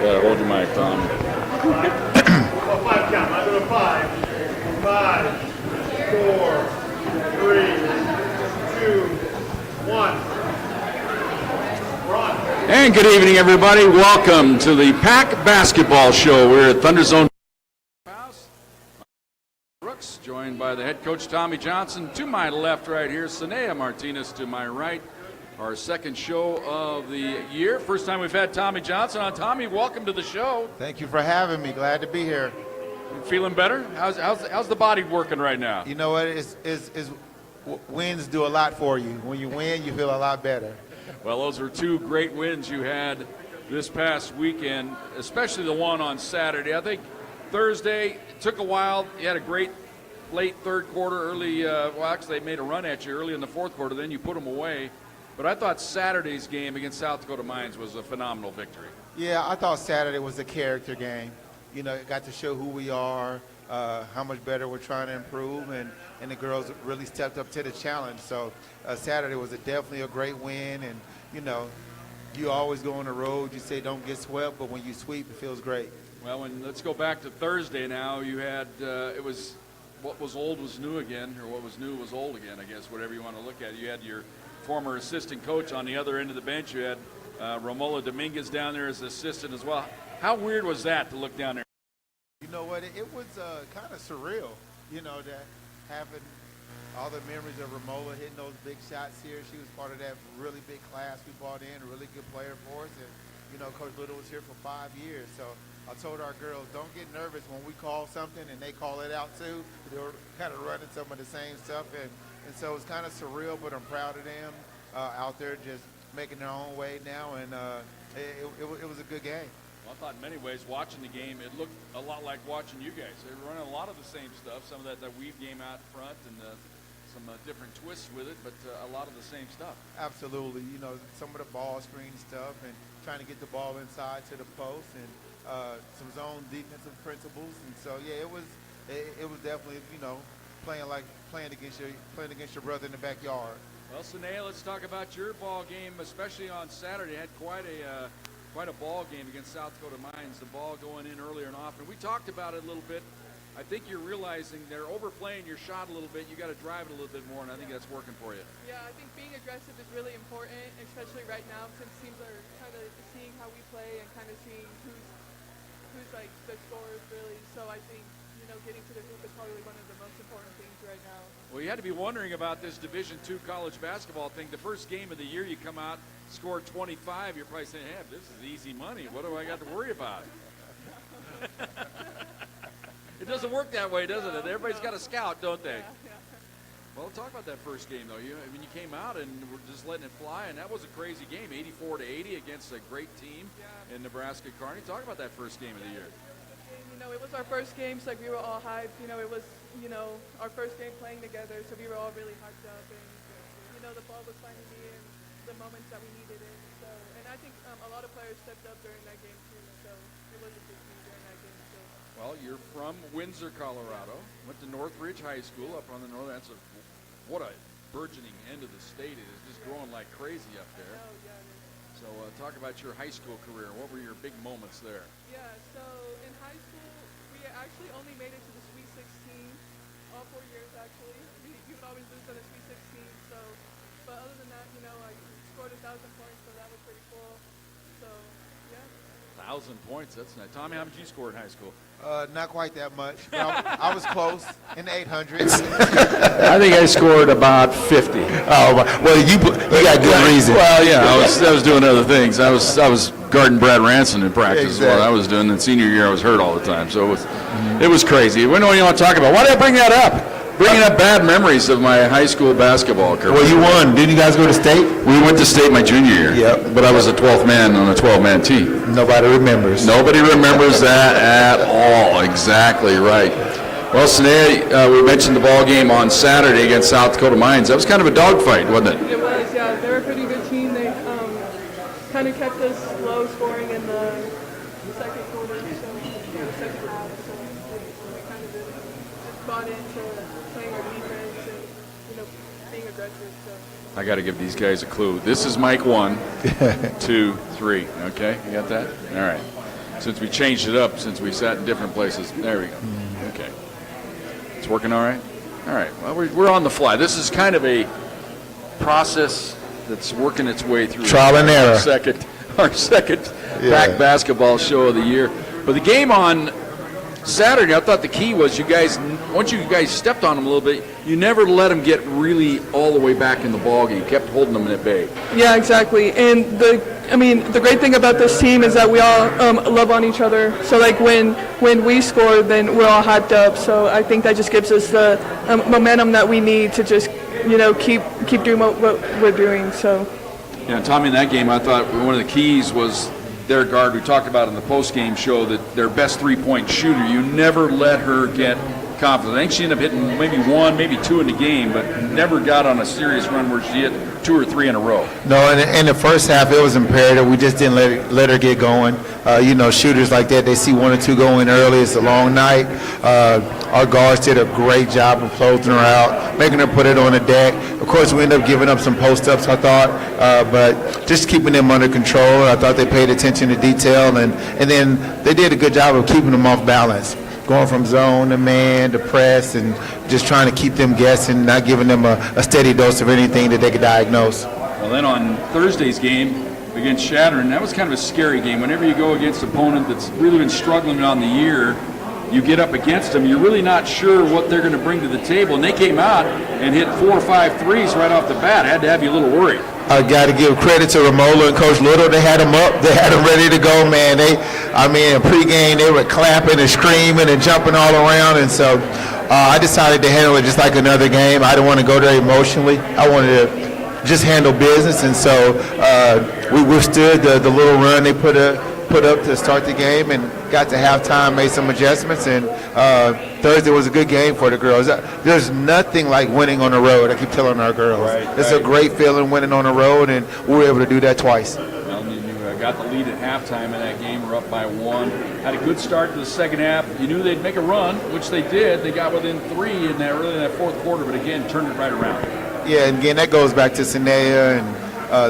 Hold your mic, Tom. 5 count. I'm doing 5. 5, 4, 3, 2, 1. We're on. And good evening, everybody. Welcome to the Pack Basketball Show. We're at Thunder Zone House. Brooks, joined by the head coach Tommy Johnson. To my left right here, Sanea Martinez to my right. Our second show of the year. First time we've had Tommy Johnson on. Tommy, welcome to the show. Thank you for having me. Glad to be here. You feeling better? How's the body working right now? You know what? Wins do a lot for you. When you win, you feel a lot better. Well, those were two great wins you had this past weekend, especially the one on Saturday. I think Thursday, it took a while. You had a great late third quarter, early, actually they made a run at you early in the fourth quarter, then you put them away. But I thought Saturday's game against South Dakota Mines was a phenomenal victory. Yeah, I thought Saturday was a character game. You know, it got to show who we are, how much better we're trying to improve, and the girls really stepped up to the challenge. So Saturday was definitely a great win, and, you know, you always go on the road, you say don't get swept, but when you sweep, it feels great. Well, and let's go back to Thursday now. You had, it was what was old was new again, or what was new was old again, I guess, whatever you want to look at. You had your former assistant coach on the other end of the bench. You had Romola Dominguez down there as assistant as well. How weird was that to look down there? You know what? It was kind of surreal, you know, that having all the memories of Romola hitting those big shots here. She was part of that really big class we brought in, a really good player for us. And, you know, Coach Little was here for 5 years. So I told our girls, don't get nervous when we call something and they call it out too. They were kind of running some of the same stuff. And so it's kind of surreal, but I'm proud of them out there just making their own way now. And it was a good game. Well, I thought in many ways, watching the game, it looked a lot like watching you guys. They were running a lot of the same stuff, some of that weave game out front and some different twists with it, but a lot of the same stuff. Absolutely. You know, some of the ball screen stuff and trying to get the ball inside to the post and some zone defensive principles. And so, yeah, it was definitely, you know, playing against your brother in the backyard. Well, Sanea, let's talk about your ball game, especially on Saturday. Had quite a ball game against South Dakota Mines. The ball going in earlier and often. We talked about it a little bit. I think you're realizing they're overplaying your shot a little bit. You got to drive it a little bit more, and I think that's working for you. Yeah, I think being aggressive is really important, especially right now since teams are kind of seeing how we play and kind of seeing who's like the scorers really. So I think, you know, getting to the hoop is probably one of the most important things right now. Well, you had to be wondering about this Division II college basketball thing. The first game of the year, you come out, score 25. You're probably saying, hey, this is easy money. What do I got to worry about? It doesn't work that way, doesn't it? Everybody's got a scout, don't they? Yeah. Well, talk about that first game, though. You came out and were just letting it fly, and that was a crazy game, 84-80 against a great team in Nebraska Kearney. Talk about that first game of the year. You know, it was our first game, so like we were all hyped. You know, it was, you know, our first game playing together, so we were all really hyped up. And, you know, the ball was finding me in the moments that we needed it. So, and I think a lot of players stepped up during that game, too. So it was a big game during that game, too. Well, you're from Windsor, Colorado. Went to Northridge High School up on the north. What a burgeoning end of the state. It is just growing like crazy up there. Oh, yeah, it is. So talk about your high school career. What were your big moments there? Yeah, so in high school, we actually only made it to the Sweet 16 all 4 years, actually. We would always lose on the Sweet 16. So, but other than that, you know, I scored 1,000 points, so that was pretty cool. So, yeah. 1,000 points. That's nice. Tommy, how much you score in high school? Not quite that much. But I was close in the 800s. I think I scored about 50. Oh, well, you got good reason. Well, yeah, I was doing other things. I was guarding Brad Ranson in practice. Exactly. What I was doing. In senior year, I was hurt all the time, so it was crazy. We know what you want to talk about. Why did I bring that up? Bringing up bad memories of my high school basketball career. Well, you won. Didn't you guys go to state? We went to state my junior year. Yep. But I was a 12th man on a 12-man team. Nobody remembers. Nobody remembers that at all. Exactly right. Well, Sanea, we mentioned the ball game on Saturday against South Dakota Mines. That was kind of a dogfight, wasn't it? It was, yeah. They were a pretty good team. They kind of kept us low scoring in the second quarter, so the second half. So we kind of really just bought into playing our defense and, you know, being aggressive. So. I got to give these guys a clue. This is mic 1, 2, 3. Okay, you got that? All right. since we changed it up, since we sat in different places. There we go. Okay. It's working all right? All right. Well, we're on the fly. This is kind of a process that's working its way through. Trial and error. Our second Pack basketball show of the year. But the game on Saturday, I thought the key was you guys, once you guys stepped on them a little bit, you never let them get really all the way back in the ballgame. You kept holding them at bay. Yeah, exactly. And the great thing about this team is that we all love on each other. So like when we score, then we're all hyped up. So I think that just gives us the momentum that we need to just keep doing what we're doing. So. Yeah, Tommy, in that game, I thought one of the keys was their guard. We talked about in the post-game show that their best three-point shooter, you never let her get confident. I think she ended up hitting maybe one, maybe two in the game, but never got on a serious run where she hit 2 or 3 in a row. No, in the first half, it was imperative. We just didn't let her get going. Shooters like that, they see 1 or 2 going early. It's a long night. Our guards did a great job of closing her out, making her put it on the deck. Of course, we ended up giving up some post-ups, I thought, but just keeping them under control. I thought they paid attention to detail, and then they did a good job of keeping them off balance, going from zone to man to press and just trying to keep them guessing, not giving them a steady dose of anything that they could diagnose. Well, then on Thursday's game against Shattern, that was kind of a scary game. Whenever you go against an opponent that's really been struggling on the year, you get up against them, you're really not sure what they're going to bring to the table. And they came out and hit 4 or 5 threes right off the bat. Had to have you a little worried. I got to give credit to Romola and Coach Little. They had them up. They had them ready to go, man. Pregame, they were clapping and screaming and jumping all around. And so I decided to handle it just like another game. I didn't want to go there emotionally. I wanted to just handle business. And so we withstood the little run they put up to start the game and got to halftime, made some adjustments, and Thursday was a good game for the girls. There's nothing like winning on the road. I keep telling our girls. It's a great feeling winning on the road, and we were able to do that twice. Well, you got the lead at halftime in that game. We're up by 1. Had a good start to the second half. You knew they'd make a run, which they did. They got within 3 in that fourth quarter, but again, turned it right around. Yeah, and again, that goes back to Sanea and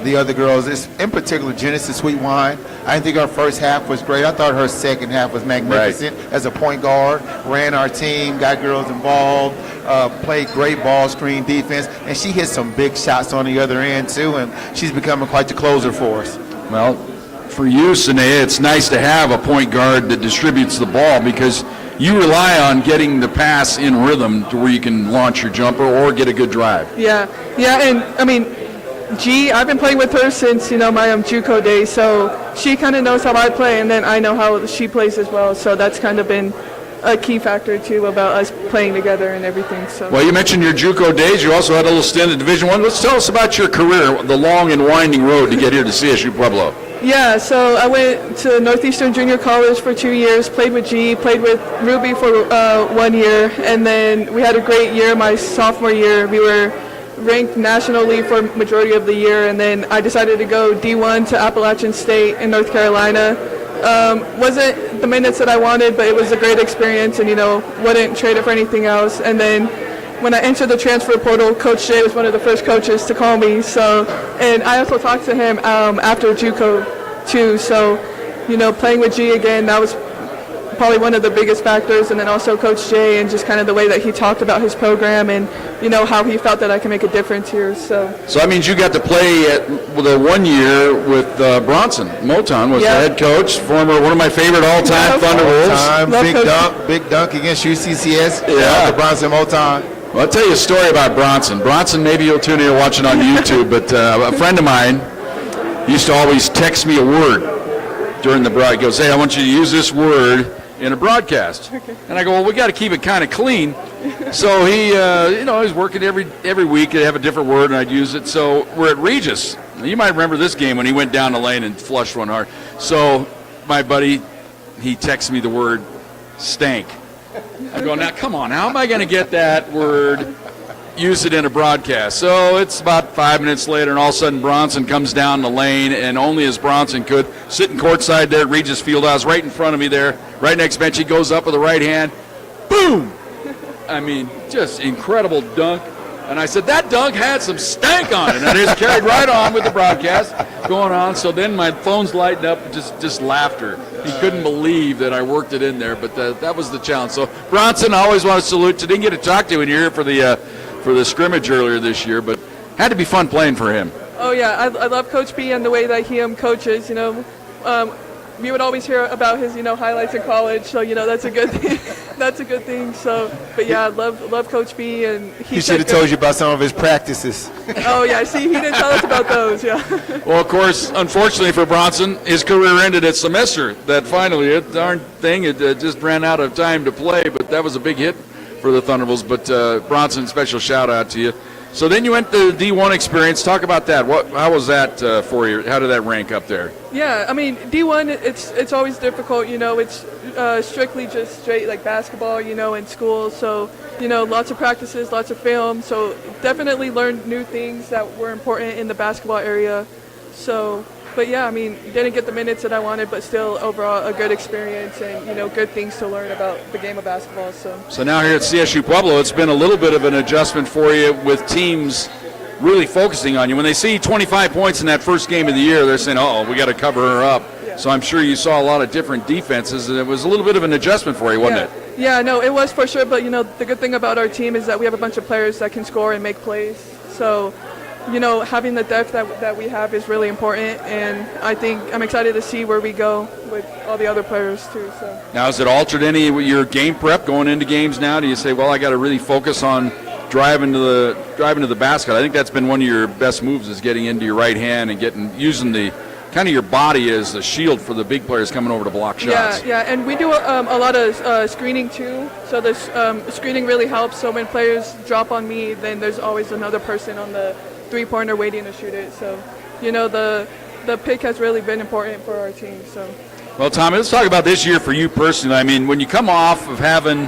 the other girls, in particular Genesis Sweetwine. I didn't think our first half was great. I thought her second half was magnificent as a point guard. Ran our team, got girls involved, played great ball screen defense, and she hit some big shots on the other end too, and she's becoming quite the closer for us. Well, for you, Sanea, it's nice to have a point guard that distributes the ball because you rely on getting the pass in rhythm to where you can launch your jumper or get a good drive. Yeah, and I've been playing with her since, my JUCO days, so she kind of knows how I play, and then I know how she plays as well, so that's kind of been a key factor, too, about us playing together and everything. So. Well, you mentioned your JUCO days. You also had a little stint in Division I. Let's tell us about your career, the long and winding road to get here to CSU Pueblo. Yeah, so I went to Northeastern Junior College for 2 years, played with G, played with Ruby for 1 year, and then we had a great year. My sophomore year, we were ranked nationally for majority of the year, and then I decided to go D1 to Appalachian State in North Carolina. Wasn't the minutes that I wanted, but it was a great experience, and wouldn't trade it for anything else. And then when I entered the transfer portal, Coach Jay was one of the first coaches to call me. So, and I also talked to him after JUCO too. So, playing with G again, that was probably one of the biggest factors, and then also Coach Jay and just kind of the way that he talked about his program and how he felt that I can make a difference here. So that means you got to play the 1 year with Bronson. Moton was the head coach, former one of my favorite all-time Thunderwolves. Big dunk against UCCS. The Bronson Moton. Well, I'll tell you a story about Bronson. Bronson, maybe you'll tune in and watch it on YouTube, but a friend of mine used to always text me a word during the broadcast. He goes, "Hey, I want you to use this word in a broadcast." Okay. And I go, "Well, we got to keep it kind of clean." So he, he's working every week. He'd have a different word, and I'd use it. So we're at Regis. You might remember this game when he went down the lane and flushed one hard. So my buddy, he texts me the word stank. I go, "Now, come on. How am I going to get that word, use it in a broadcast?" So it's about 5 minutes later, and all of a sudden Bronson comes down the lane, and only as Bronson could, sitting courtside there at Regis Fieldhouse, right in front of me there, right next bench. He goes up with the right hand. Boom! I mean, just incredible dunk. And I said, that dunk had some stank on it. And I just carried right on with the broadcast going on. So then my phone's lighting up, just laughter. He couldn't believe that I worked it in there, but that was the challenge. So Bronson, I always want to salute you. Didn't get to talk to you when you were here for the scrimmage earlier this year, but had to be fun playing for him. Oh yeah, I love Coach B and the way that he coaches. We would always hear about his highlights in college, so that's a good thing. That's a good thing. So, but yeah, I love Coach B, and He should have told you about some of his practices. Oh yeah, see, he didn't tell us about those. Yeah. Well, of course, unfortunately for Bronson, his career ended at semester. That finally, darn thing, it just ran out of time to play. But that was a big hit for the Thunderbolts. But Bronson, special shout out to you. So then you went to the D1 experience. Talk about that. How was that for you? How did that rank up there? Yeah, I mean D1, it's always difficult. It's strictly just straight like basketball. In school. So lots of practices, lots of film. So definitely learned new things that were important in the basketball area. So. But yeah, I mean, didn't get the minutes that I wanted, but still overall a good experience and, good things to learn about the game of basketball. So now here at CSU Pueblo, it's been a little bit of an adjustment for you with teams really focusing on you. When they see 25 points in that first game of the year, they're saying, uh-oh, we got to cover her up. Yeah. So I'm sure you saw a lot of different defenses, and it was a little bit of an adjustment for you, wasn't it? Yeah, no, it was for sure. But, the good thing about our team is that we have a bunch of players that can score and make plays. So having the depth that we have is really important, and I think I'm excited to see where we go with all the other players too. So now, has it altered any of your game prep going into games now? Do you say, well, I got to really focus on driving to the basket? I think that's been one of your best moves, is getting into your right hand and using the kind of your body as a shield for the big players coming over to block shots. Yeah, and we do a lot of screening too. So this screening really helps. So when players drop on me, then there's always another person on the three-pointer waiting to shoot it. So, the pick has really been important for our team. So, well, Tommy, let's talk about this year for you personally. I mean, when you come off of having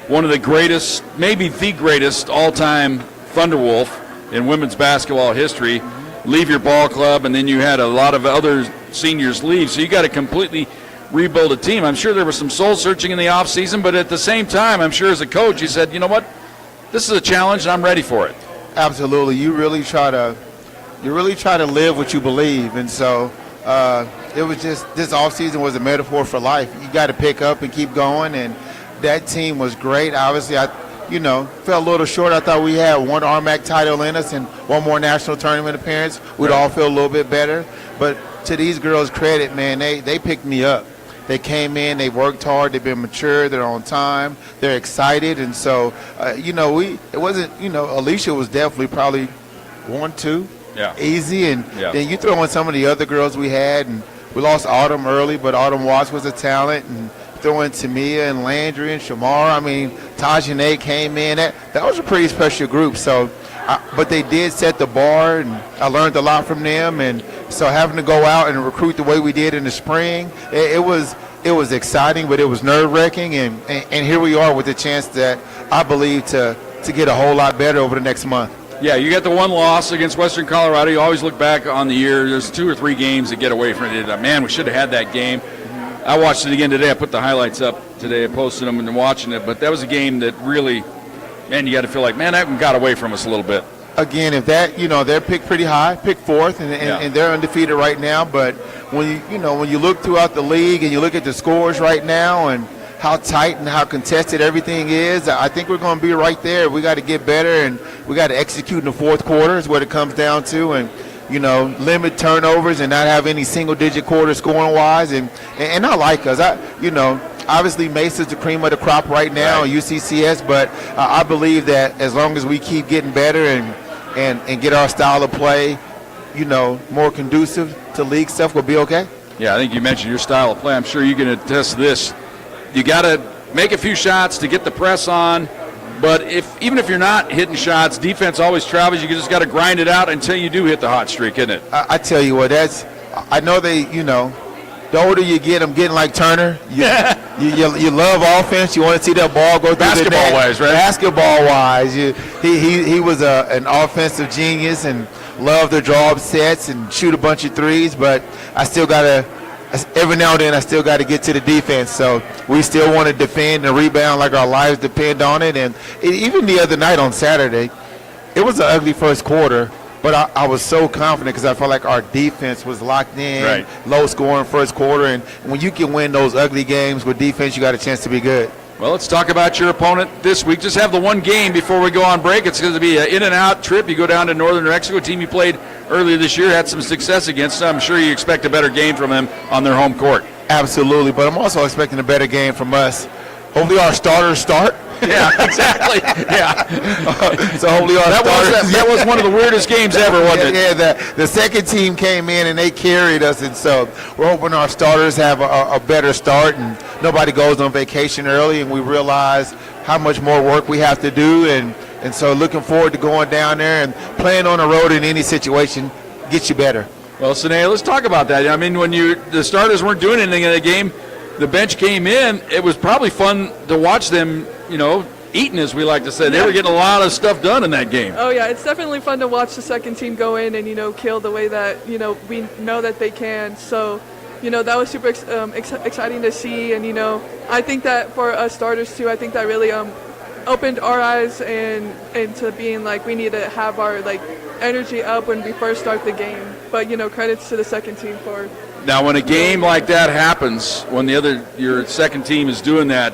one of the greatest, maybe the greatest all-time Thunderwolf in women's basketball history, leave your ball club, and then you had a lot of other seniors leave, so you got to completely rebuild a team. I'm sure there was some soul-searching in the offseason, but at the same time, I'm sure as a coach, you said, you know what, this is a challenge, and I'm ready for it. Absolutely. You really try to live what you believe, and so it was just, this offseason was a metaphor for life. You got to pick up and keep going, and that team was great. Obviously, I fell a little short. I thought we had one RMAC title in us and one more national tournament appearance. We'd all feel a little bit better. But to these girls' credit, man, they picked me up. They came in, they worked hard, they've been mature, they're on time, they're excited, and so, it wasn't, Alicia was definitely probably 1-2, easy, and then you throw in some of the other girls we had, and we lost Autumn early, but Autumn Watts was a talent, and throw in Tamia and Landry and Shamar. I mean, Tajane came in. That was a pretty special group, so, but they did set the bar, and I learned a lot from them, and so having to go out and recruit the way we did in the spring, it was exciting, but it was nerve-wracking, and here we are with the chance that I believe to get a whole lot better over the next month. Yeah, you got the one loss against Western Colorado. You always look back on the year. There's 2 or 3 games that get away from it. Man, we should have had that game. I watched it again today. I put the highlights up today. I posted them and watching it, but that was a game that really, man, you got to feel like, man, that one got away from us a little bit. Again, if that, they're picked pretty high, picked 4th, and they're undefeated right now. But when you look throughout the league and you look at the scores right now and how tight and how contested everything is, I think we're going to be right there. We got to get better, and we got to execute in the fourth quarter is what it comes down to, and limit turnovers and not have any single-digit quarter scoring-wise, and I like us. Obviously, Mesa's the cream of the crop right now, UCCS, but I believe that as long as we keep getting better and get our style of play, more conducive to league stuff, we'll be okay. Yeah, I think you mentioned your style of play. I'm sure you can attest to this. You got to make a few shots to get the press on, but even if you're not hitting shots, defense always travels. You just got to grind it out until you do hit the hot streak, isn't it? I tell you what, I know the older you get, I'm getting like Turner. You love offense. You want to see that ball go through the net. Basketball-wise, right? Basketball-wise. He was an offensive genius and loved to draw up sets and shoot a bunch of threes, but I still got to, every now and then, I still got to get to the defense. So we still want to defend and rebound like our lives depend on it. And even the other night on Saturday, it was an ugly first quarter, but I was so confident because I felt like our defense was locked in, Right. low scoring first quarter. And when you can win those ugly games with defense, you got a chance to be good. Well, let's talk about your opponent this week. Just have the one game before we go on break. It's going to be an in-and-out trip. You go down to Northern New Mexico, a team you played earlier this year, had some success against. I'm sure you expect a better game from them on their home court. Absolutely, but I'm also expecting a better game from us. Hopefully our starters start. Yeah, exactly. Yeah. So hopefully our starters. That was one of the weirdest games ever, wasn't it? Yeah, the second team came in and they carried us, and so we're hoping our starters have a better start and nobody goes on vacation early, and we realize how much more work we have to do, and so looking forward to going down there and playing on the road in any situation gets you better. Well, Sine, let's talk about that. I mean, when the starters weren't doing anything in the game, the bench came in, it was probably fun to watch them, eating, as we like to say. They were getting a lot of stuff done in that game. Oh yeah, it's definitely fun to watch the second team go in and kill the way that we know that they can. So that was super exciting to see, and I think that for us starters too, I think that really opened our eyes and into being like we need to have our energy up when we first start the game. But credits to the second team for. Now, when a game like that happens, when your second team is doing that,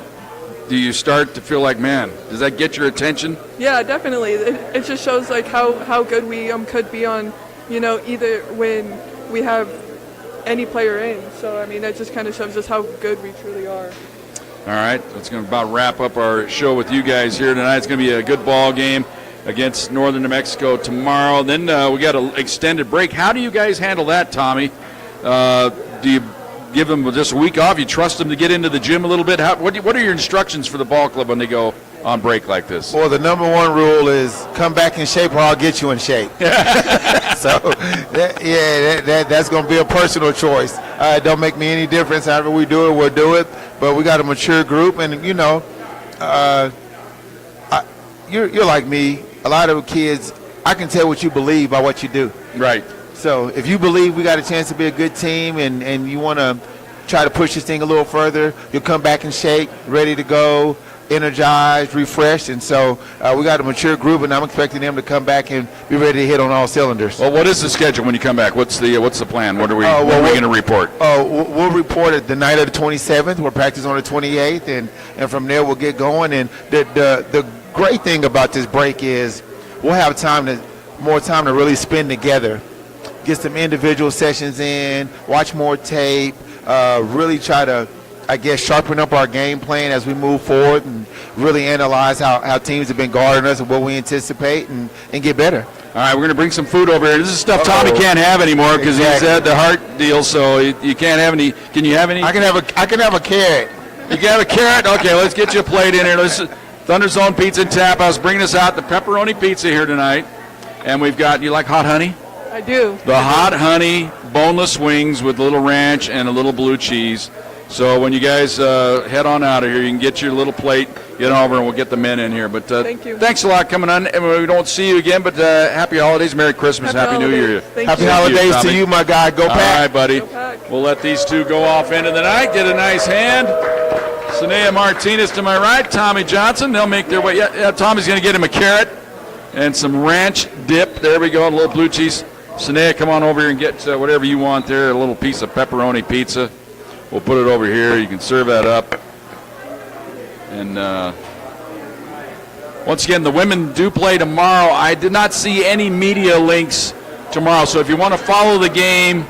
do you start to feel like, man, does that get your attention? Yeah, definitely. It just shows how good we could be on, either when we have any player in. So I mean, that just kind of shows us how good we truly are. All right, that's going to about wrap up our show with you guys here tonight. It's going to be a good ball game against Northern New Mexico tomorrow. Then we got an extended break. How do you guys handle that, Tommy? Do you give them just a week off? You trust them to get into the gym a little bit? What are your instructions for the ball club when they go on break like this? Well, the number one rule is come back in shape or I'll get you in shape. So, that's going to be a personal choice. It don't make me any difference. However we do it, we'll do it. But we got a mature group, and you're like me. A lot of kids, I can tell what you believe by what you do. Right. So if you believe we got a chance to be a good team and you want to try to push this thing a little further, you'll come back in shape, ready to go, energized, refreshed. And so we got a mature group, and I'm expecting them to come back and be ready to hit on all cylinders. Well, what is the schedule when you come back? What's the plan? What are we going to report? We'll report it the night of the 27th. We'll practice on the 28th, and from there we'll get going. And the great thing about this break is we'll have more time to really spend together. Get some individual sessions in, watch more tape, really try to, sharpen up our game plan as we move forward and really analyze how teams have been guarding us and what we anticipate and get better. All right, we're going to bring some food over here. This is stuff Tommy can't have anymore because he's had the heart deal, so you can't have any. Can you have any? I can have a carrot. You can have a carrot? Okay, let's get you a plate in here. Thunder Zone Pizza and Tap House bringing us out the pepperoni pizza here tonight. And we've got, you like hot honey? I do. The hot honey boneless wings with a little ranch and a little blue cheese. So when you guys head on out of here, you can get your little plate, get over, and we'll get the men in here. But thank you. Thanks a lot coming on. And we don't see you again, but happy holidays, Merry Christmas, Happy New Year. Happy holidays to you, my guy. Go Pack. All right, buddy. Go Pack. We'll let these two go off into the night. Get a nice hand. Sanea Martinez to my right, Tommy Johnson. They'll make their way. Yeah, Tommy's going to get him a carrot and some ranch dip. There we go, a little blue cheese. Sanea, come on over here and get whatever you want there, a little piece of pepperoni pizza. We'll put it over here. You can serve that up. And once again, the women do play tomorrow. I did not see any media links tomorrow. So if you want to follow the game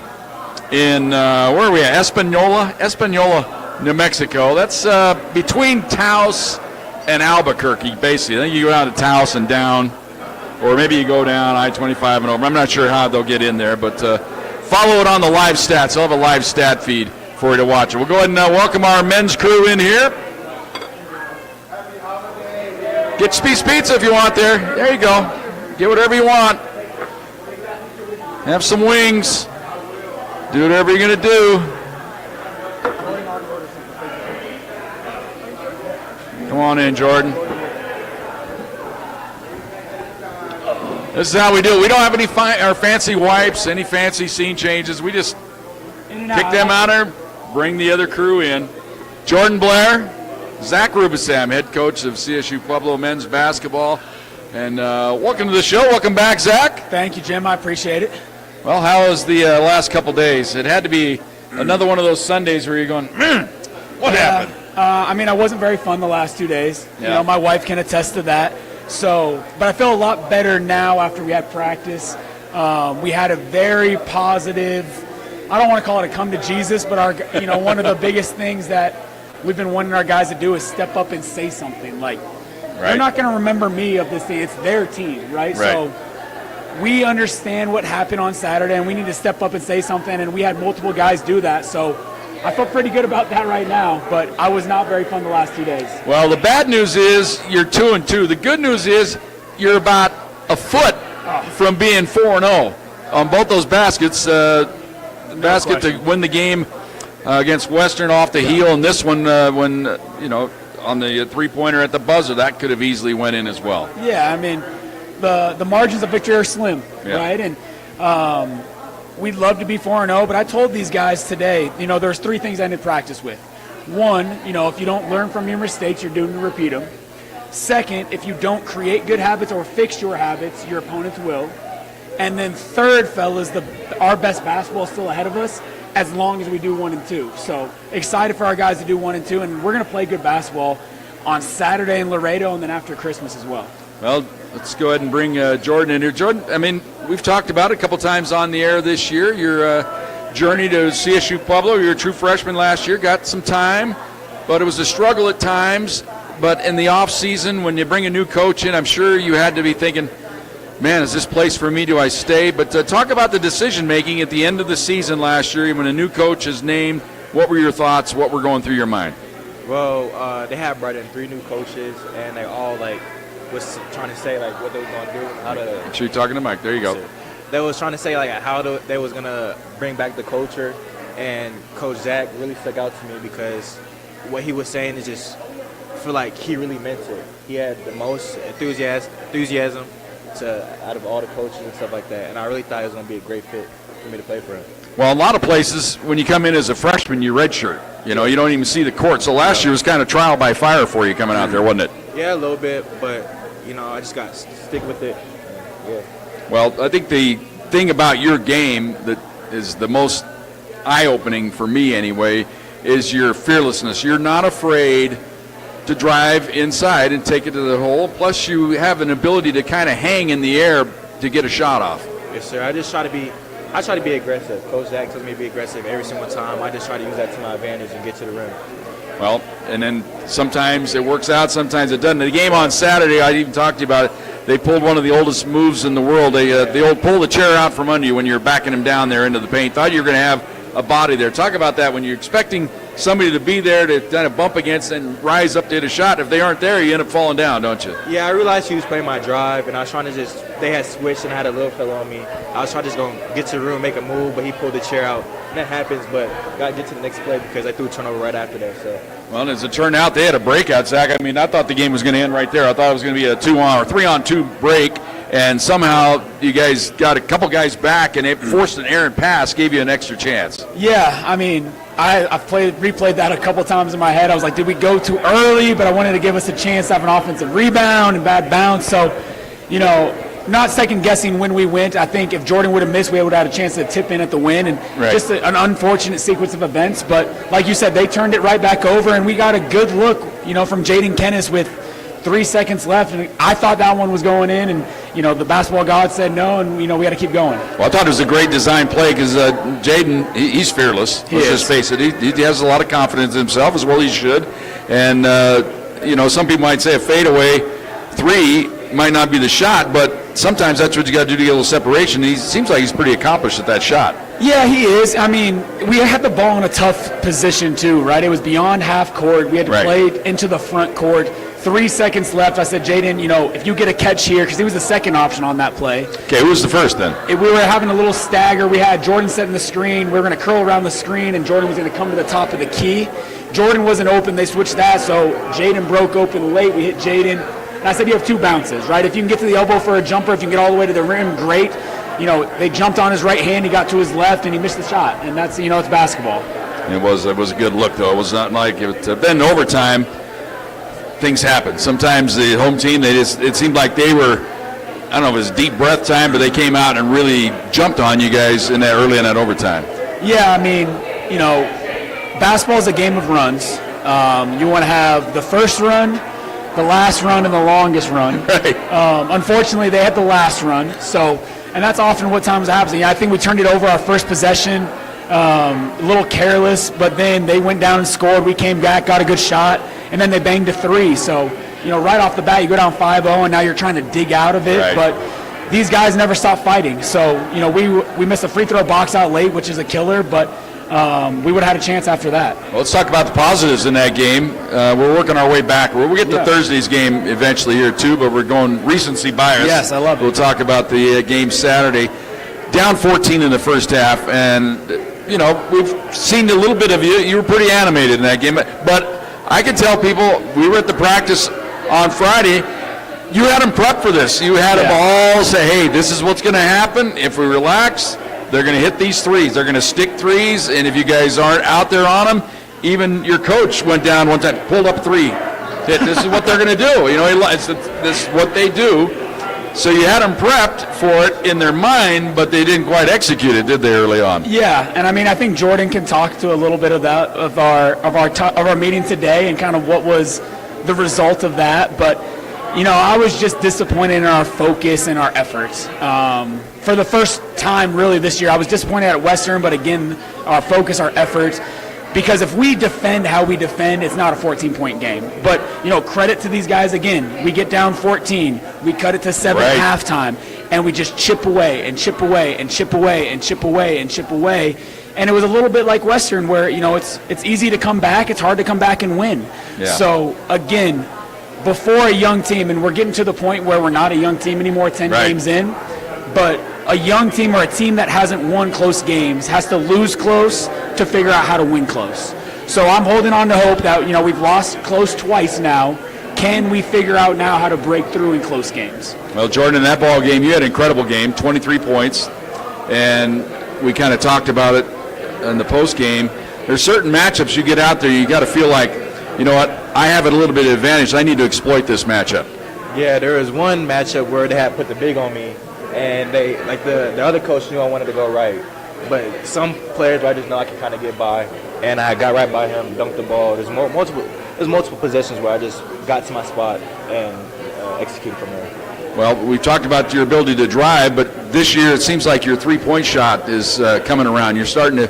in, where are we at? Espanola, New Mexico. That's between Taos and Albuquerque, basically. I think you go down to Taos and down. Or maybe you go down I-25 and over. I'm not sure how they'll get in there, but follow it on the live stats. They'll have a live stat feed for you to watch. We'll go ahead and welcome our men's crew in here. Get Spies Pizza if you want there. There you go. Get whatever you want. Have some wings. Do whatever you're going to do. Come on in, Jordan. This is how we do it. We don't have any fancy wipes, any fancy scene changes. We just kick them out there, bring the other crew in. Jordan Blair, Zach Rubisam, head coach of CSU Pueblo men's basketball, And welcome to the show. Welcome back, Zach. Thank you, Jim. I appreciate it. Well, how was the last couple days? It had to be another one of those Sundays where you're going, what happened? I mean, I wasn't very fun the last 2 days. Yeah. You know, my wife can attest to that. So, but I feel a lot better now after we had practice. We had a very positive, I don't want to call it a come to Jesus, but one of the biggest things that we've been wanting our guys to do is step up and say something. Like, they're not going to remember me of this thing. It's their team, right? So we understand what happened on Saturday, and we need to step up and say something, and we had multiple guys do that. So I feel pretty good about that right now, but I was not very fun the last 2 days. Well, the bad news is you're 2-2. The good news is you're about a foot from being 4-0 on both those baskets. The basket to win the game against Western off the heel, and this one when on the three-pointer at the buzzer, that could have easily went in as well. Yeah, I mean, the margins of victory are slim, right? And we'd love to be 4-0, but I told these guys today, there's three things I ended practice with. One, if you don't learn from your mistakes, you're doomed to repeat them. Second, if you don't create good habits or fix your habits, your opponents will. And then third, fellas, our best basketball is still ahead of us as long as we do 1 and 2. So excited for our guys to do 1 and 2, and we're going to play good basketball on Saturday in Laredo and then after Christmas as well. Well, let's go ahead and bring Jordan in here. Jordan, I mean, we've talked about it a couple times on the air this year. Your journey to CSU Pueblo, you were a true freshman last year, got some time, but it was a struggle at times. But in the off season, when you bring a new coach in, I'm sure you had to be thinking, man, is this place for me? Do I stay? But talk about the decision-making at the end of the season last year when a new coach is named. What were your thoughts? What were going through your mind? Well, they had brought in 3 new coaches, and they all, was trying to say, what they were going to do, how to... Make sure you're talking to Mike. There you go. They was trying to say, how they was going to bring back the culture, and Coach Zach really stuck out to me because what he was saying is just, I feel like he really meant it. He had the most enthusiasm out of all the coaches and stuff like that, and I really thought it was going to be a great fit for me to play for him. Well, a lot of places, when you come in as a freshman, you redshirt. You don't even see the court. So last year was kind of trial by fire for you coming out there, wasn't it? Yeah, a little bit, but, I just got to stick with it. Yeah. Well, I think the thing about your game that is the most eye-opening for me anyway is your fearlessness. You're not afraid to drive inside and take it to the hole. Plus, you have an ability to kind of hang in the air to get a shot off. Yes, sir. I try to be aggressive. Coach Zach tells me to be aggressive every single time. I just try to use that to my advantage and get to the rim. Well, and then sometimes it works out, sometimes it doesn't. The game on Saturday, I even talked to you about it. They pulled one of the oldest moves in the world. They pull the chair out from under you when you're backing him down there into the paint. Thought you were going to have a body there. Talk about that when you're expecting somebody to be there to kind of bump against and rise up to hit a shot. If they aren't there, you end up falling down, don't you? Yeah, I realized he was playing my drive, and I was trying to they had switched and I had a little fella on me. I was trying to just go get to the room, make a move, but he pulled the chair out. And that happens, but got to get to the next play because I threw a turnover right after that. So. Well, as it turned out, they had a breakout, Zach. I mean, I thought the game was going to end right there. I thought it was going to be a 2-on or 3-on-2 break, and somehow you guys got a couple guys back, and it forced an errant pass, gave you an extra chance. Yeah, I mean, I've replayed that a couple times in my head. I was like, did we go too early? But I wanted to give us a chance to have an offensive rebound and bad bounce. So, not second-guessing when we went. I think if Jordan would have missed, we would have had a chance to tip in at the win. And just an unfortunate sequence of events. But like you said, they turned it right back over, and we got a good look, from Jaden Kennis with 3 seconds left. And I thought that one was going in, and, the basketball god said no, and, we got to keep going. Well, I thought it was a great design play because Jaden, he's fearless. Let's just face it. He has a lot of confidence in himself, as well he should. And, some people might say a fadeaway 3 might not be the shot, but sometimes that's what you got to do to get a little separation. He seems like he's pretty accomplished at that shot. Yeah, he is. I mean, we had the ball in a tough position too, right? It was beyond half court. We had to play it into the front court. 3 seconds left. I said, Jaden, if you get a catch here, because he was the second option on that play. Okay, who was the first then? We were having a little stagger. We had Jordan setting the screen. We were going to curl around the screen, and Jordan was going to come to the top of the key. Jordan wasn't open. They switched that, so Jaden broke open late. We hit Jaden. And I said, you have 2 bounces, right? If you can get to the elbow for a jumper, if you can get all the way to the rim, great. They jumped on his right hand, he got to his left, and he missed the shot. And that's, it's basketball. It was a good look, though. It was not like it. Then overtime, things happen. Sometimes the home team, it seemed like they were, I don't know if it was deep breath time, but they came out and really jumped on you guys in that early in that overtime. Yeah, I mean, you know, basketball is a game of runs. You want to have the first run, the last run, and the longest run. Right. Unfortunately, they had the last run. So, and that's often what times happens. Yeah, I think we turned it over our first possession, a little careless, but then they went down and scored. We came back, got a good shot, and then they banged a three. So, you know, right off the bat, you go down 5-0, and now you're trying to dig out of it. Right. But these guys never stop fighting. So, you know, we missed a free throw box out late, which is a killer, but we would have had a chance after that. Well, let's talk about the positives in that game. We're working our way back. We'll get to Thursday's game eventually here too, but we're going recency bias. Yes, I love it. We'll talk about the game Saturday. Down 14 in the first half, and you know we've seen a little bit of you. You were pretty animated in that game, but I can tell people we were at the practice on Friday. You had them prepped for this. You had them all say, "Hey, this is what's going to happen if we relax." They're going to hit these threes. They're going to stick threes, and if you guys aren't out there on them, even your coach went down one time, pulled up three. This is what they're going to do. You know, this is what they do. So you had them prepped for it in their mind, but they didn't quite execute it, did they, early on? Yeah, and I mean, I think Jordan can talk to a little bit of that of our meeting today and kind of what was the result of that. But you know, I was just disappointed in our focus and our efforts. For the first time really this year, I was disappointed at Western, but again, our focus, our efforts, because if we defend how we defend, it's not a 14-point game. But, you know, credit to these guys again. We get down 14, we cut it to 7 at halftime, and we just chip away and chip away and chip away and chip away and chip away. And it was a little bit like Western where, you know, it's easy to come back, it's hard to come back and win. Yeah. So, again, before a young team, and we're getting to the point where we're not a young team anymore, 10 games in, but a young team or a team that hasn't won close games has to lose close to figure out how to win close. So I'm holding on to hope that, you know, we've lost close twice now. Can we figure out now how to break through in close games? Well, Jordan, in that ball game, you had an incredible game, 23 points, and we kind of talked about it in the post game. There's certain matchups you get out there, you got to feel like, you know what, I have a little bit of advantage. I need to exploit this matchup. Yeah, there was one matchup where they had put the big on me, and they like the other coach knew I wanted to go right, but some players I just know I can kind of get by, and I got right by him, dunked the ball. There's multiple possessions where I just got to my spot and executed from there. Well, we talked about your ability to drive, but this year it seems like your three-point shot is coming around. You're starting to.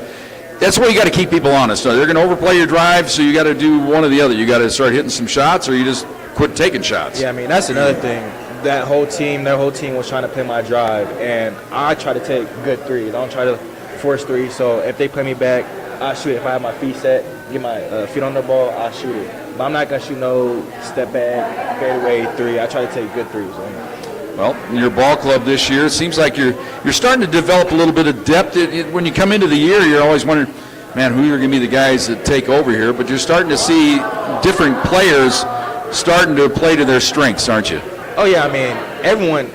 That's where you got to keep people honest. They're going to overplay your drive, so you got to do one or the other. You got to start hitting some shots, or you just quit taking shots. Yeah, I mean that's another thing. Their whole team was trying to play my drive, and I try to take good threes. I don't try to force threes. So if they play me back, I shoot it. If I have my feet set, get my feet on the ball, I shoot it. But I'm not gonna shoot no step back, fadeaway three. I try to take good threes. Well, in your ball club this year, it seems like you're starting to develop a little bit of depth. When you come into the year, you're always wondering, man, who are going to be the guys that take over here? But you're starting to see different players starting to play to their strengths, aren't you? Oh yeah, I mean everyone.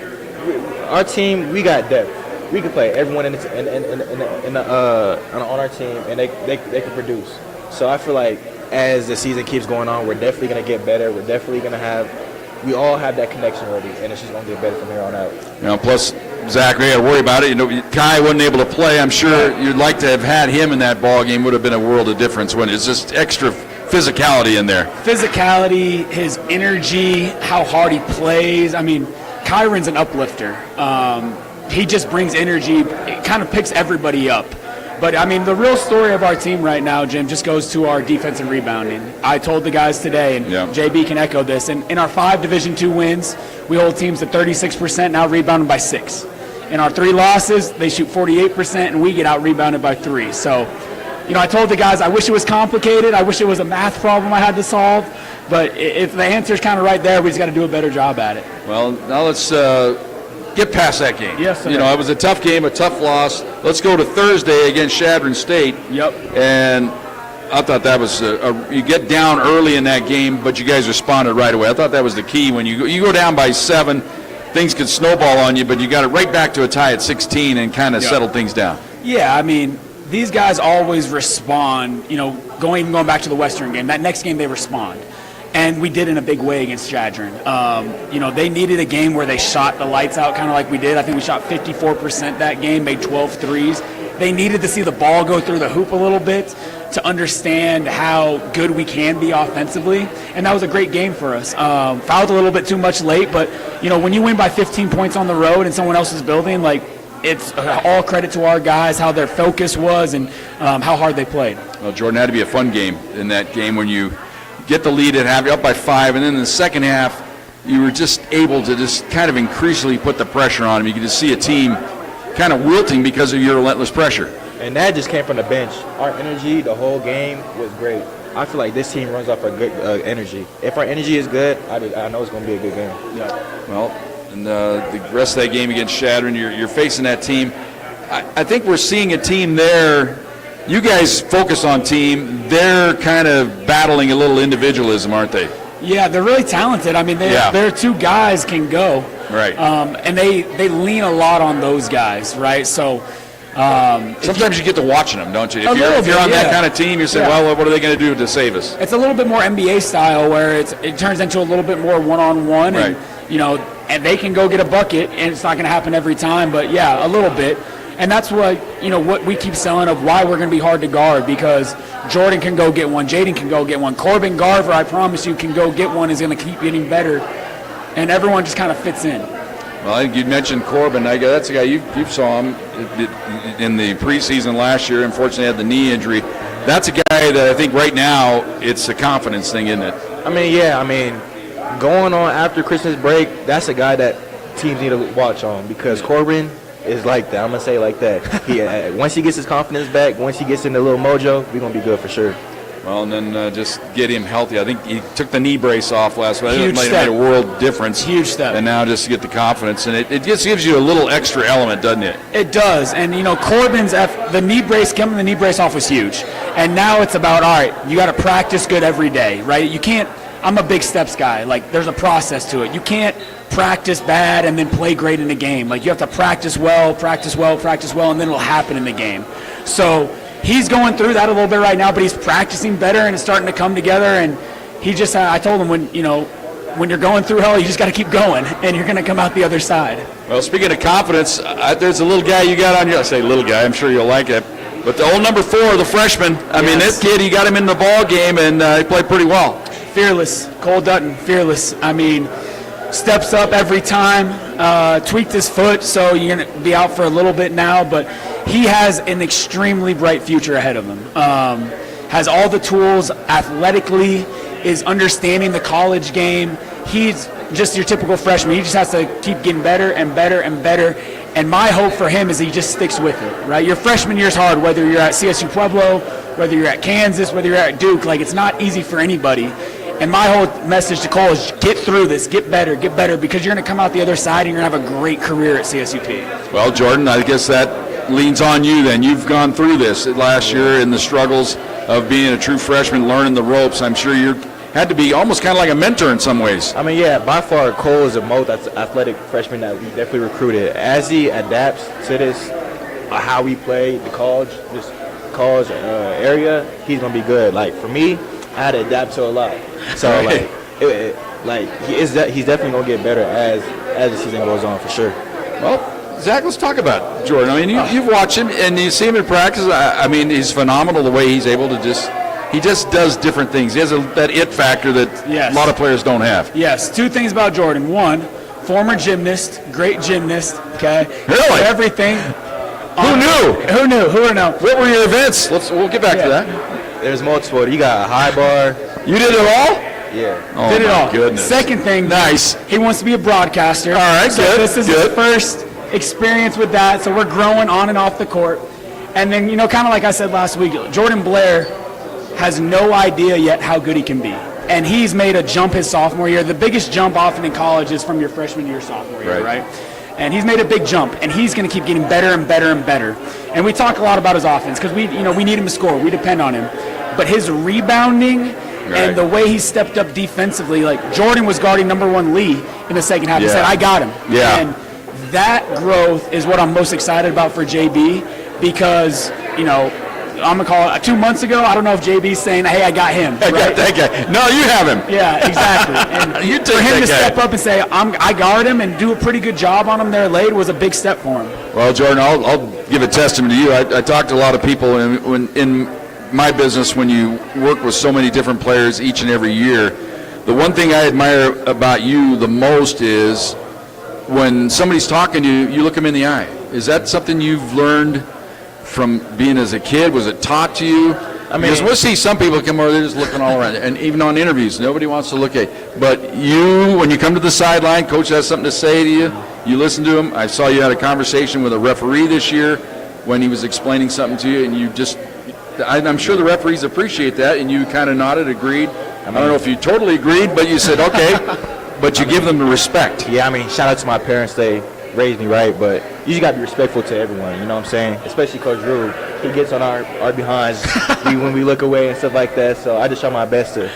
Our team, we got depth. We can play everyone on our team, and they can produce. So I feel like as the season keeps going on, we're definitely going to get better. We're definitely going to have. We all have that connection already, and it's just going to get better from here on out. You know, plus, Zach, we got to worry about it. You know, Kai wasn't able to play. I'm sure you'd like to have had him in that ball game. Would have been a world of difference when it's just extra physicality in there. Physicality, his energy, how hard he plays. I mean, Kyron's an uplifter. He just brings energy. It kind of picks everybody up. But, I mean, the real story of our team right now, Jim, just goes to our defense and rebounding. I told the guys today, and JB can echo this, and in our 5 Division II wins, we hold teams at 36%, now rebounded by 6. In our 3 losses, they shoot 48%, and we get out-rebounded by 3. So, you know, I told the guys I wish it was complicated. I wish it was a math problem I had to solve. But if the answer is kind of right there, we just got to do a better job at it. Well, now let's get past that game. Yes, sir. You know, it was a tough game, a tough loss. Let's go to Thursday against Chadron State. Yep. And I thought that was you get down early in that game, but you guys responded right away. I thought that was the key. When you go down by 7, things could snowball on you, but you got it right back to a tie at 16 and kind of settled things down. Yeah, I mean, these guys always respond. You know, going back to the Western game, that next game they respond. And we did in a big way against Jadron. You know, they needed a game where they shot the lights out kind of like we did. I think we shot 54% that game, made 12 threes. They needed to see the ball go through the hoop a little bit to understand how good we can be offensively. And that was a great game for us. Fouled a little bit too much late, but, you know, when you win by 15 points on the road in someone else's building, like, it's all credit to our guys, how their focus was and how hard they played. Well, Jordan, had to be a fun game in that game when you get the lead at half, you're up by 5, and then in the second half, you were just able to just kind of increasingly put the pressure on them. You could just see a team kind of wilting because of your relentless pressure. And that just came from the bench. Our energy the whole game was great. I feel like this team runs off a good energy. If our energy is good, I know it's going to be a good game. Yeah. Well, and the rest of that game against Jadron, you're facing that team. I think we're seeing a team there. You guys focus on team. They're kind of battling a little individualism, aren't they? Yeah, they're really talented. I mean, their two guys can go. Right. And they lean a lot on those guys, right? So sometimes you get to watching them, don't you? If you're on that kind of team, you say, well, what are they going to do to save us? It's a little bit more NBA style where it turns into a little bit more one-on-one. Right. And, you know, and they can go get a bucket, and it's not going to happen every time, but, yeah, a little bit. And that's what we keep selling of why we're going to be hard to guard, because Jordan can go get one, Jaden can go get one, Corbin Garver, I promise you, can go get one, is going to keep getting better, and everyone just kind of fits in. Well, I think you mentioned Corbin. That's a guy you saw him in the preseason last year. Unfortunately, had the knee injury. That's a guy that I think right now it's a confidence thing, isn't it? Going on after Christmas break, that's a guy that teams need to watch on, because Corbin is like that. I'm going to say it like that. Once he gets his confidence back, once he gets in the little mojo, we're going to be good for sure. Well, and then just get him healthy. I think he took the knee brace off last week. Huge It might step. have made a world difference. Huge step. And now just to get the confidence. And it just gives you a little extra element, doesn't it? It does. And, Corbin's the knee brace, coming the knee brace off was huge. And now it's about, all right, you got to practice good every day, right? You can't, I'm a big steps guy. Like, there's a process to it. You can't practice bad and then play great in the game. Like, you have to practice well, and then it'll happen in the game. So he's going through that a little bit right now, but he's practicing better and it's starting to come together. And I told him when you're going through hell, you just got to keep going, and you're going to come out the other side. Well, speaking of confidence, there's a little guy you got on your, I say little guy, I'm sure you'll like it. But the old number 4, the freshman, I mean, this kid, he got him in the ball game, and he played pretty well. Fearless. Cole Dutton, fearless. I mean, steps up every time, tweaked his foot, so you're going to be out for a little bit now, but he has an extremely bright future ahead of him. Has all the tools athletically, is understanding the college game. He's just your typical freshman. He just has to keep getting better and better and better. And my hope for him is he just sticks with it, right? Your freshman year is hard, whether you're at CSU Pueblo, whether you're at Kansas, whether you're at Duke. Like, it's not easy for anybody. And my whole message to Cole is get through this, get better, because you're going to come out the other side and you're going to have a great career at CSUP. Well, Jordan, I guess that leans on you then. You've gone through this last year in the struggles of being a true freshman, learning the ropes. I'm sure you had to be almost kind of like a mentor in some ways. By far, Cole is the most athletic freshman that we definitely recruited. As he adapts to this, how we play, the college area, he's going to be good. Like, for me, I had to adapt to a lot. So, he's definitely going to get better as the season goes on, for sure. Well, Zach, let's talk about Jordan. I mean, you've watched him, and you see him in practice. I mean, he's phenomenal the way he's able to he just does different things. He has that it factor that a lot of players don't have. Yes, 2 things about Jordan. 1, former gymnast, great gymnast, okay? Really? Everything. Who knew? Who knew? What were your events? We'll get back to that. There's multiple. You got a high bar. You did it all? Yeah. Oh, did it all. Goodness. Second thing, nice. He wants to be a broadcaster. All right, so good. This is his first experience with that, so we're growing on and off the court. And then, kind of like I said last week, Jordan Blair has no idea yet how good he can be. And he's made a jump his sophomore year. The biggest jump often in college is from your freshman year, sophomore year, right? And he's made a big jump, and he's going to keep getting better and better and better. And we talk a lot about his offense because we need him to score. We depend on him. But his rebounding and the way he stepped up defensively, like Jordan was guarding number 1 Lee in the second half. He said, I got him. Yeah. And that growth is what I'm most excited about for JB because, I'm gonna call it 2 months ago. I don't know if JB's saying, "Hey, I got him." I got that guy. No, you have him. Yeah, exactly. And You take for him that to guy. step up and say, I guard him and do a pretty good job on him there late was a big step for him. Well, Jordan, I'll give a testament to you. I talk to a lot of people, and when in my business, when you work with so many different players each and every year, the one thing I admire about you the most is when somebody's talking to you, you look them in the eye. Is that something you've learned from being as a kid? Was it taught to you? Because we'll see some people come over, they're just looking all around. And even on interviews, nobody wants to look at you. But you, when you come to the sideline, coach has something to say to you, you listen to him. I saw you had a conversation with a referee this year when he was explaining something to you, and you just, I'm sure the referees appreciate that, and you kind of nodded, agreed. I don't know if you totally agreed, but you said, okay, but you give them the respect. Yeah, I mean, shout out to my parents. They raised me right, but you just got to be respectful to everyone, you know what I'm saying? Especially Coach Drew. He gets on our behinds when we look away and stuff like that, so I just try my best to,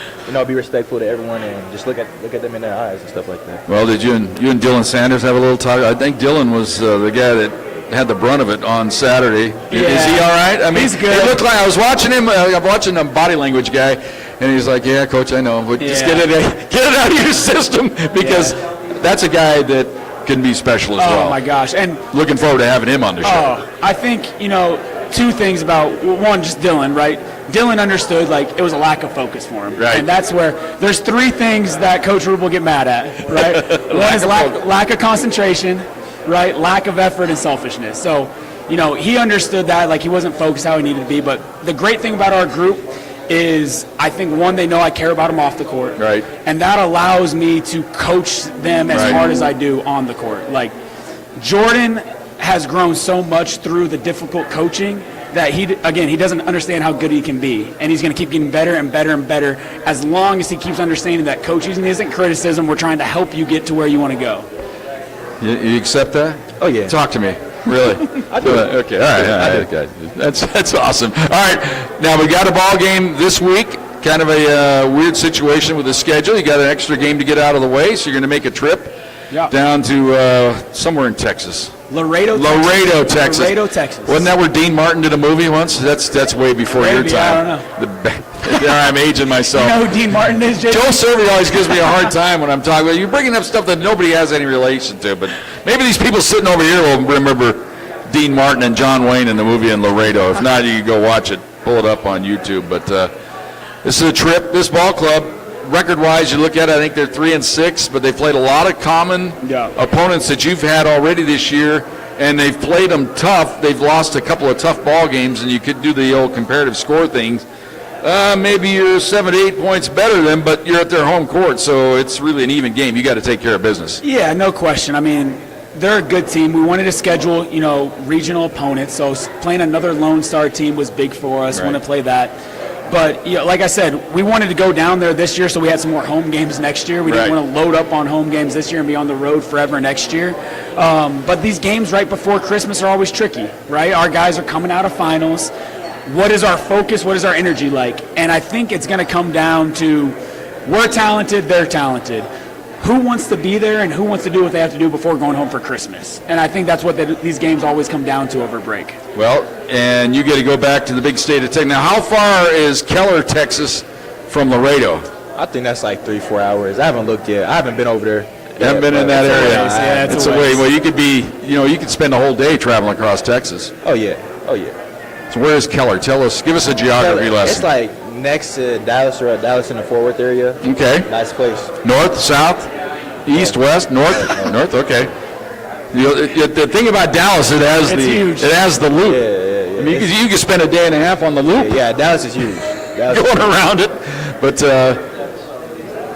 be respectful to everyone and just look at them in their eyes and stuff like that. Well, did you and Dylan Sanders have a little talk? I think Dylan was the guy that had the brunt of it on Saturday. Is he all right? I mean, he's good. It looked like I was watching him. I'm watching a body language guy, and he's like, "Yeah, coach, I know, but just get it out of your system because that's a guy that can be special as well." Oh my gosh! And looking forward to having him on the show. I think two things about one, just Dylan, right? Dylan understood it was a lack of focus for him, right? And that's where there's three things that Coach Rube will get mad at, right? One is lack of concentration, right? Lack of effort and selfishness. So, he understood that, he wasn't focused how he needed to be. But the great thing about our group is, I think, one, they know I care about them off the court. Right. And that allows me to coach them as hard as I do on the court. Jordan has grown so much through the difficult coaching that he doesn't understand how good he can be. And he's going to keep getting better and better and better as long as he keeps understanding that coaching isn't criticism. We're trying to help you get to where you want to go. You accept that? Oh, yeah. Talk to me. Really? I do. Okay. All right. Okay. That's awesome. All right. Now we got a ball game this week. Kind of a weird situation with the schedule. You got an extra game to get out of the way, so you're going to make a trip down to somewhere in Texas. Laredo, Texas. Laredo, Texas. Wasn't that where Dean Martin did a movie once? That's way before your time. I don't know. I'm aging myself. You know who Dean Martin is, Jay? Joe Survey always gives me a hard time when I'm talking about. You're bringing up stuff that nobody has any relation to, but maybe these people sitting over here will remember Dean Martin and John Wayne in the movie in Laredo. If not, you can go watch it. Pull it up on YouTube. But this is a trip. This ball club, record-wise, you look at it, I think they're 3-6, but they've played a lot of common opponents that you've had already this year, and they've played them tough. They've lost a couple of tough ball games, and you could do the old comparative score things. Maybe you're 7 to 8 points better than them, but you're at their home court, so it's really an even game. You got to take care of business. Yeah, no question. I mean, they're a good team. We wanted to schedule, regional opponents, so playing another Lone Star team was big for us. Want to play that. But, like I said, we wanted to go down there this year so we had some more home games next year. We didn't want to load up on home games this year and be on the road forever next year. But these games right before Christmas are always tricky, right? Our guys are coming out of finals. What is our focus? What is our energy like? And I think it's going to come down to we're talented, they're talented. Who wants to be there and who wants to do what they have to do before going home for Christmas? And I think that's what these games always come down to over break. Well, and you get to go back to the big state of Texas. Now, how far is Keller, Texas from Laredo? I think that's 3-4 hours. I haven't looked yet. I haven't been over there. You haven't been in that area. Yeah, it's a way. Well, you could be, you could spend a whole day traveling across Texas. Oh, yeah. So where is Keller? Give us a geography lesson. It's next to Dallas or Dallas in the Fort Worth area. Okay. Nice place. North, south, east, west, north? North, okay. The thing about Dallas, it has the loop. Yeah. I mean, you can spend a day and a half on the loop. Yeah, Dallas is huge. Going around it. But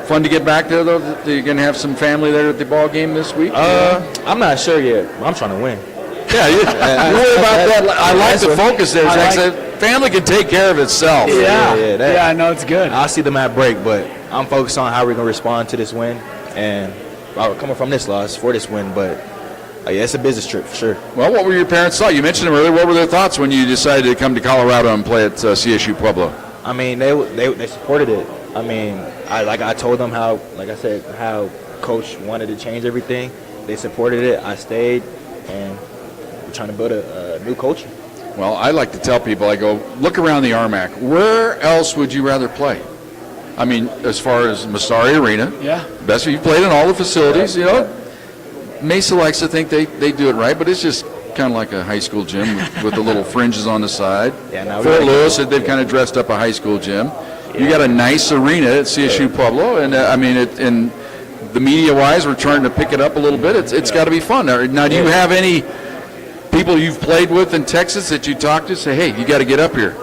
fun to get back there, though. You're going to have some family there at the ball game this week? I'm not sure yet. I'm trying to win. Yeah, you worry about that. I like the focus there, Zach. Family can take care of itself. Yeah, I know it's good. I'll see them at break, but I'm focused on how we're going to respond to this win. And coming from this loss for this win, but it's a business trip for sure. Well, what were your parents' thoughts? You mentioned them earlier. What were their thoughts when you decided to come to Colorado and play at CSU Pueblo? I mean, they supported it. I mean, I told them how Coach wanted to change everything. They supported it. I stayed, and we're trying to build a new culture. Well, I like to tell people, I go, look around the RMAC. Where else would you rather play? I mean, as far as Massari Arena, Yeah. best you've played in all the facilities, you know. Mesa likes to think they do it right, but it's just kind of like a high school gym with the little fringes on the side. Yeah, now we Fort gotta Lewis, get- they've kind of dressed up a high school gym. You got a nice arena at CSU Pueblo, and I mean, and the media-wise, we're trying to pick it up a little bit. It's got to be fun. Now, do you have any people you've played with in Texas that you talk to say, hey, you got to get up here?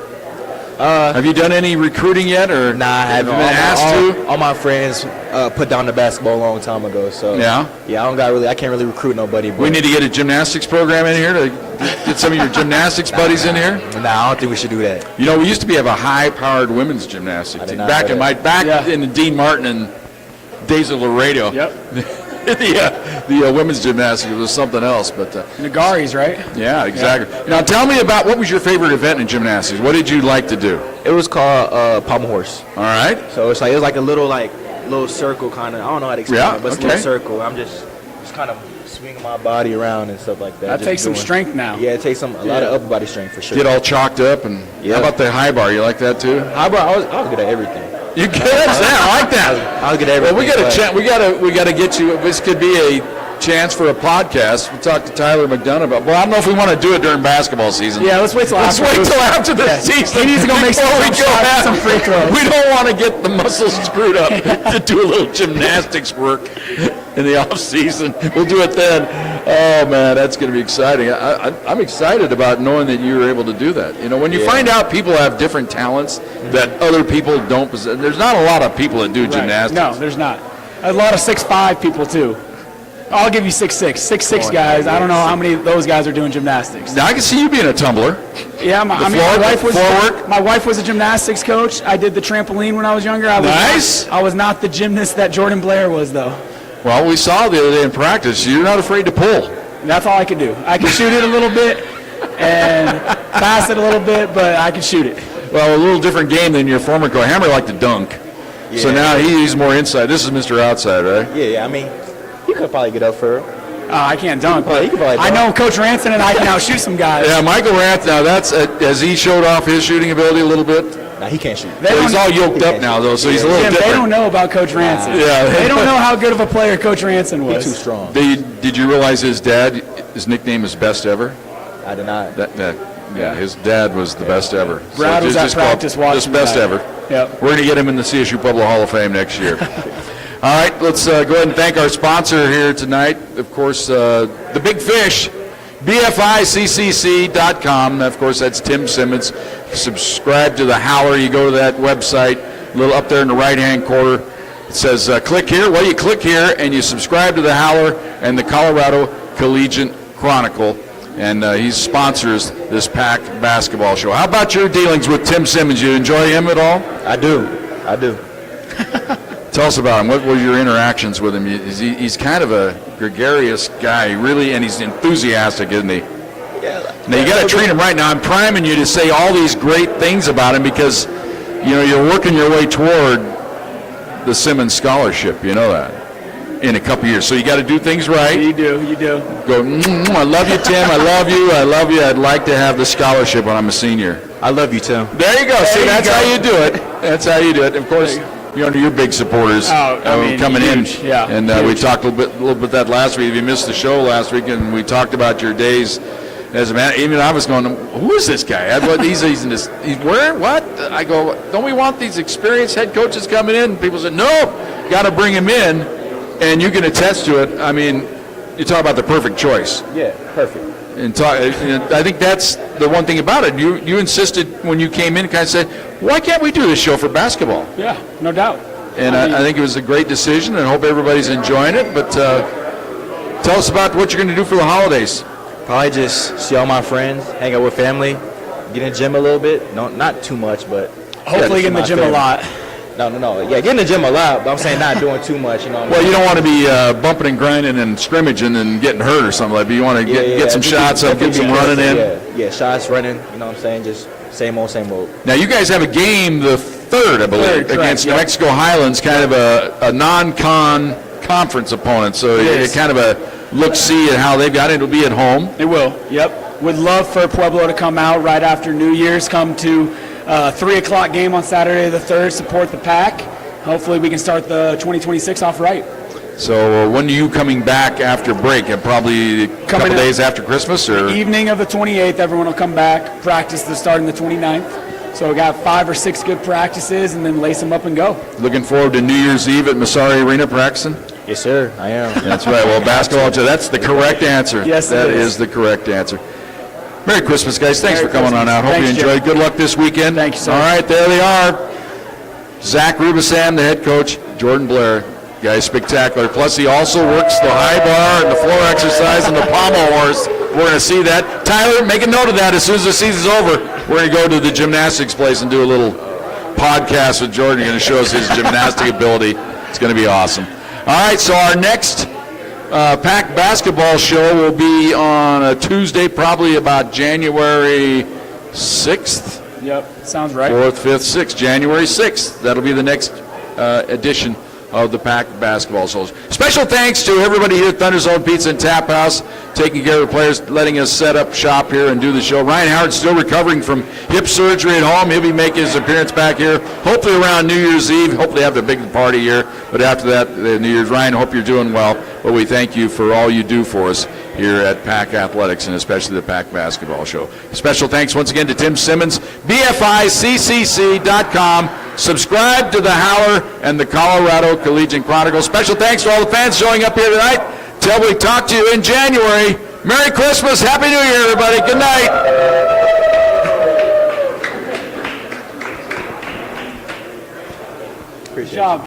Have you done any recruiting yet, or Nah, I have haven't. you been asked to? All my friends put down the basketball a long time ago. So Yeah? yeah, I can't really recruit nobody. But We need to get a gymnastics program in here to get some of your gymnastics buddies in here. Nah, I don't think we should do that. You know, we used to have a high-powered women's gymnastics I did team not back know in that. Yeah. in the Dean Martin and days of Laredo. Yep. the women's gymnastics was something else, but Nagaris, right? yeah, exactly. Now, tell me about what was your favorite event in gymnastics? What did you like to do? It was called Pommel Horse. All right. So it was like a little circle kind of. I don't know how to explain Yeah, it, but it's okay. a little circle. I'm just kind of swinging my body around and stuff like that. That just takes some doing- strength now. Yeah, it takes a lot of upper body strength for sure. Get all chalked up, and Yeah. how about the high bar? You like that too? I was good at everything. You good? Yeah, I like that. I was good at Well, everything. we got to get you. This could be a chance for a podcast. We'll talk to Tyler McDonough about. Well, I don't know if we want to do it during basketball season. Yeah, let's wait till Let's after. wait till after the season. He needs to go make some before we jump go shots, out. some free throws. We don't want to get the muscles screwed up to do a little gymnastics work in the off season. We'll do it then. Oh man, that's going to be exciting. I'm excited about knowing that you were able to do that. You know, when you find out people have different talents that other people don't possess. There's not a lot of people that do gymnastics. No, there's not. A lot of 6'5" people too. I'll give you 6'6", 6'6" guys. I don't know how many of those guys are doing gymnastics. Now I can see you being a tumbler. Yeah, my wife was a gymnastics coach. I did the trampoline when I was younger. Nice. I was not the gymnast that Jordan Blair was, though. Well, we saw the other day in practice. You're not afraid to pull. That's all I can do. I can shoot it a little bit and pass it a little bit, but I can shoot it. Well, a little different game than your former coach. Hammer liked to dunk. So Yeah. now he's more inside. This is Mr. Outside, right? Yeah. I mean, he could probably get up for her. I can't dunk, He could probably I dunk. know Coach Ranson and I can outshoot some guys. Yeah, Michael Ranth, now that's, has he showed off his shooting ability a little bit? Nah, he can't shoot. They Well, he's don't- all yoked up now, though, so he's a little Jim, they different. don't know about Coach Ranson. Yeah. They don't know how good of a player Coach Ranson was. He's too strong. Did you realize his dad, his nickname is Best Ever? I did not. Yeah, his dad was the best ever. Brad was at just called practice watching Just best that. ever. Yep. We're going to get him in the CSU Pueblo Hall of Fame next year. All right, let's go ahead and thank our sponsor here tonight. Of course, the Big Fish, BFICCC.com. Of course, that's Tim Simmons. Subscribe to the Howler. You go to that website, a little up there in the right-hand corner. It says click here. Well, you click here and you subscribe to the Howler and the Colorado Collegiate Chronicle. And he sponsors this PAC basketball show. How about your dealings with Tim Simmons? You enjoy him at all? I do. Tell us about him. What were your interactions with him? He's kind of a gregarious guy, really, and he's enthusiastic, isn't he? Yeah. Now, you got to treat him right. Now, I'm priming you to say all these great things about him because, you know, you're working your way toward the Simmons Scholarship. You know that in a couple years. So you got to do things right. You do. Go, I love you, Tim. I love you. I love you. I'd like to have the scholarship when I'm a senior. I love you, Tim. There you go. See, you that's go. how you do it. That's how you do it. Of course, you're under your big supporters coming huge, in. yeah, And we talked a little bit that last week. If you missed the show last week, and we talked about your days as a man. Even I was going, who is this guy? He's where? What? I go, don't we want these experienced head coaches coming in? And people said, no, got to bring him in. And you can attest to it. I mean, you talk about the perfect choice. Yeah, perfect. And I think that's the one thing about it. You insisted when you came in, kind of said, why can't we do this show for basketball? Yeah, no doubt. And I think it was a great decision, and I hope everybody's enjoying it. But tell us about what you're going to do for the holidays. Probably just see all my friends, hang out with family, get in the gym a little bit. No, not too much, but Hopefully get in the my gym a favorite. lot. No. Yeah, get in the gym a lot, but I'm saying not doing too much. You know. Well, you don't want to be bumping and grinding and scrimmaging and getting hurt or something like that. You want to get some shots up, get some running in. Yeah, shots running. You know what I'm saying? Just same old. Now, you guys have a game the 3rd, I believe, Third, correct, against New yep. Mexico Highlands, kind of a non-con conference opponent. So It it's is. kind of a look-see at how they've got it. It'll be at home. It will. Yep. would love for Pueblo to come out right after New Year's, come to 3 o'clock game on Saturday the 3rd, support the Pack. Hopefully we can start the 2026 off right. So when are you coming back after break? Probably a couple Coming days after Christmas, or Evening of the 28th, everyone will come back, practice the starting the 29th. So we got 5 or 6 good practices, and then lace them up and go. looking forward to New Year's Eve at Masari Arena practicing? Yes, sir. I am. That's right. Well, basketball, that's the correct answer. Yes, it that is. is the correct answer. Merry Christmas, guys. Thanks Merry for coming on Christmas. out. Hope Thanks, you Jim. enjoyed. Good luck this weekend. Thank you, sir. All right, there they are. Zach Rubisam, the head coach, Jordan Blair. Guys, spectacular. Plus, he also works the high bar and the floor exercise and the pommel horse. We're going to see that. Tyler, make a note of that as soon as the season's over. We're going to go to the gymnastics place and do a little podcast with Jordan. He's going to show us his gymnastic ability. It's going to be awesome. All right, so our next Pack basketball show will be on a Tuesday, probably about January 6th. Yep, sounds right. 4th, 5th, 6th, January 6th. That'll be the next edition of the Pack basketball shows. Special thanks to everybody here at Thunder Zone Pizza and Tap House, taking care of the players, letting us set up shop here and do the show. Ryan Howard's still recovering from hip surgery at home. He'll be making his appearance back here, hopefully around New Year's Eve. Hopefully have a big party here. But after that, New Year's. Ryan, hope you're doing well. But we thank you for all you do for us here at Pack Athletics and especially the Pack basketball show. Special thanks once again to Tim Simmons, BFICCC.com. Subscribe to the Howler and the Colorado Collegiate Chronicle. Special thanks to all the fans showing up here tonight. Till we talk to you in January. Merry Christmas. Happy New Year, everybody. Good night. Good job.